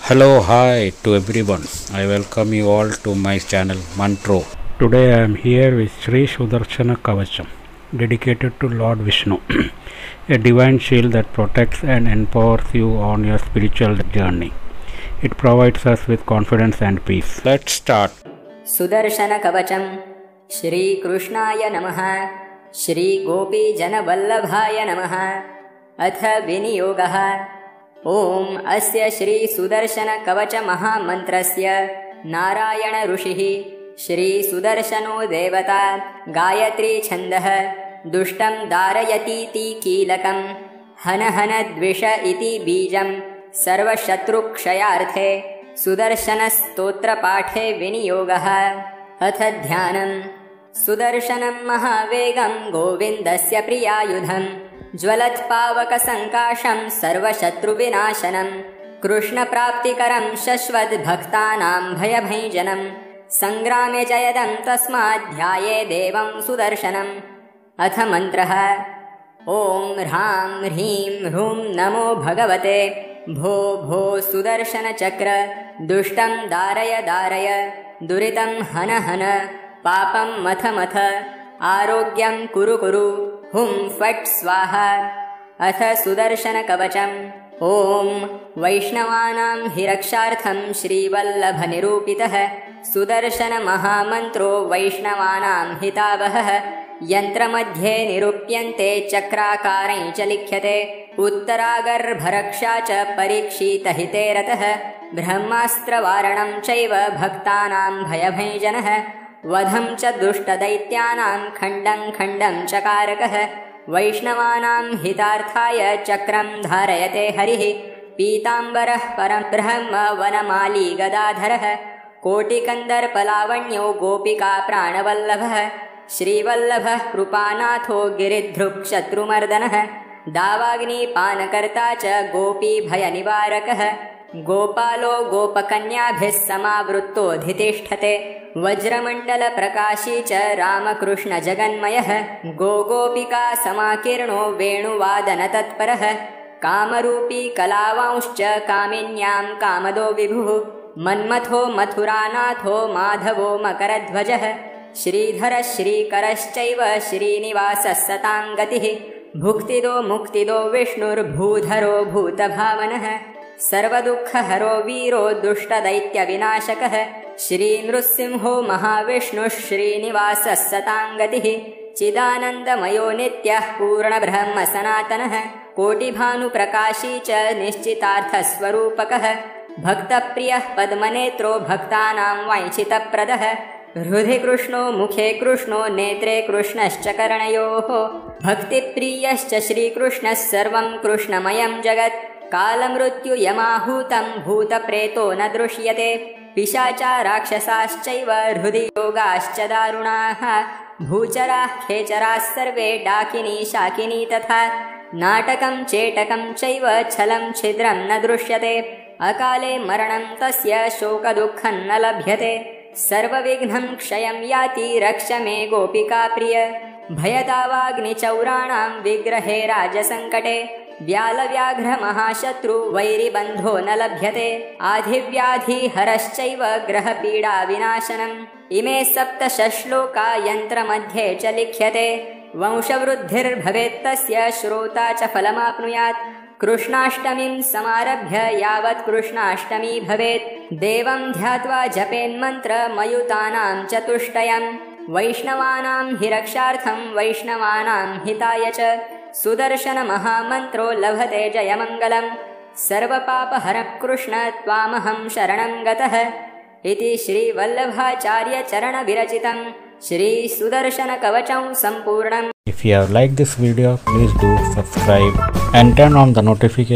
Hello, hi to everyone. I welcome you all to my channel Mantro. Today I am here with Sri Sudarshana Kavacham, dedicated to Lord Vishnu, a divine shield that protects and empowers you on your spiritual journey. It provides us with confidence and peace. Let's start. सुदर्शन कवचम श्री कृष्णाय नमः श्री गोपी जनवल्लभाय नमः अथ विनियोगः ओम अस्य श्री सुदर्शन कवच महामन्त्रस्य नारायण ऋषिः श्री सुदर्शनो देवता गायत्री छन्दः दुष्टं दारयतीति कीलकं हन हन द्विष इति बीजं सर्वशत्रुक्षयार्थे सुदर्शनस्तोत्रपाठे विनियोगः अथ ध्यानं सुदर्शनं महावेगं गोविन्दस्य प्रियायुधं ज्वलत्पावकसङ्काशं सर्वशत्रुविनाशनं कृष्णप्राप्तिकरं शश्वद्भक्तानां भयभञ्जनं सङ्ग्रामे जयदं तस्मात् ध्याये देवं सुदर्शनम् अथ मन्त्रः ॐ ह्रां ह्रीं ह्रूं नमो भगवते भो भो सुदर्शनचक्र दुष्टं दारय दारय दुरितं हन हन पापं मथ मथ आरोग्यं कुरु कुरु हुं फट् स्वाहा अथ सुदर्शनकवचम् ॐ वैष्णवानां हिरक्षार्थं श्रीवल्लभनिरूपितः सुदर्शनमहामन्त्रो वैष्णवानां हितावहः यन्त्रमध्ये निरूप्यन्ते चक्राकारेण च लिख्यते उत्तरागर्भरक्षा च परीक्षितहिते रतः ब्रह्मास्त्रवारणं चैव भक्तानां भयभञ्जनः वधं च दुष्टदैत्यानां खण्डं खण्डं चकारकः वैष्णवानां हितार्थाय चक्रं धारयते हरिः पीताम्बरः परं ब्रह्म वनमाली गदाधरः कोटिकन्दर्पलावण्यो गोपिका प्राणवल्लभः श्रीवल्लभः कृपानाथो गिरिधृक्शत्रुमर्दनः दावाग्निपानकर्ता च गोपीभयनिवारकः गोपालो गोपकन्याभिः समावृत्तोऽधितिष्ठते वज्रमण्डलप्रकाशी च रामकृष्णजगन्मयः गोपिका समाकीर्णो वेणुवादनतत्परः कामरूपी कलावांश्च कामिन्यां कामदो विभुः मन्मथो मथुरानाथो माधवो मकरध्वजः श्रीधरः श्रीकरश्चैव श्रीनिवासः सतां गतिः भुक्तिदो मुक्तिदो विष्णुर्भूधरो भूतभावनः सर्वदुःखहरो वीरो दुष्टदैत्यविनाशकः श्रीनृसिंहो महाविष्णुः श्रीनिवासः सतां गतिः चिदानन्दमयो नित्यः पूर्णब्रह्म सनातनः कोटिभानुप्रकाशी च निश्चितार्थस्वरूपकः भक्तप्रियः पद्मनेत्रो भक्तानां वाञ्छितप्रदः हृदि कृष्णो मुखे कृष्णो नेत्रे कृष्णश्च कर्णयोः भक्तिप्रियश्च श्रीकृष्णः सर्वं कृष्णमयं जगत् कालमृत्युयमाहूतं भूतप्रेतो न दृश्यते पिशाचा राक्षसाश्चैव हृदि योगाश्च दारुणाः भूचराः खेचराः सर्वे डाकिनी शाकिनी तथा नाटकं चेटकं चैव छलं छिद्रं न दृश्यते अकाले मरणं तस्य शोकदुःखं न लभ्यते सर्वविघ्नं क्षयं याति रक्ष मे गोपिकाप्रिय भयदावाग्निचौराणां विग्रहे राजसङ्कटे व्यालव्याघ्रमहाशत्रु वैरिबन्धो न लभ्यते आधिव्याधिहरश्चैव ग्रहपीडाविनाशनम् इमे सप्तश्लोका यन्त्रमध्ये च लिख्यते वंशवृद्धिर्भवेत्तस्य श्रोता च फलमाप्नुयात् कृष्णाष्टमीं समारभ्य यावत् कृष्णाष्टमी भवेत् देवं ध्यात्वा जपेन्मन्त्रमयुतानां चतुष्टयं वैष्णवानां हिरक्षार्थं वैष्णवानां हिताय च सुदर्शनमहामन्त्रो लभते जयमङ्गलं सर्वपापहरः कृष्ण त्वामहं शरणं गतः इति श्रीवल्लभाचार्यचरणविरचितं श्रीसुदर्शनकवचं सम्पूर्णम्. If you have liked this video, please do subscribe and turn on the notification.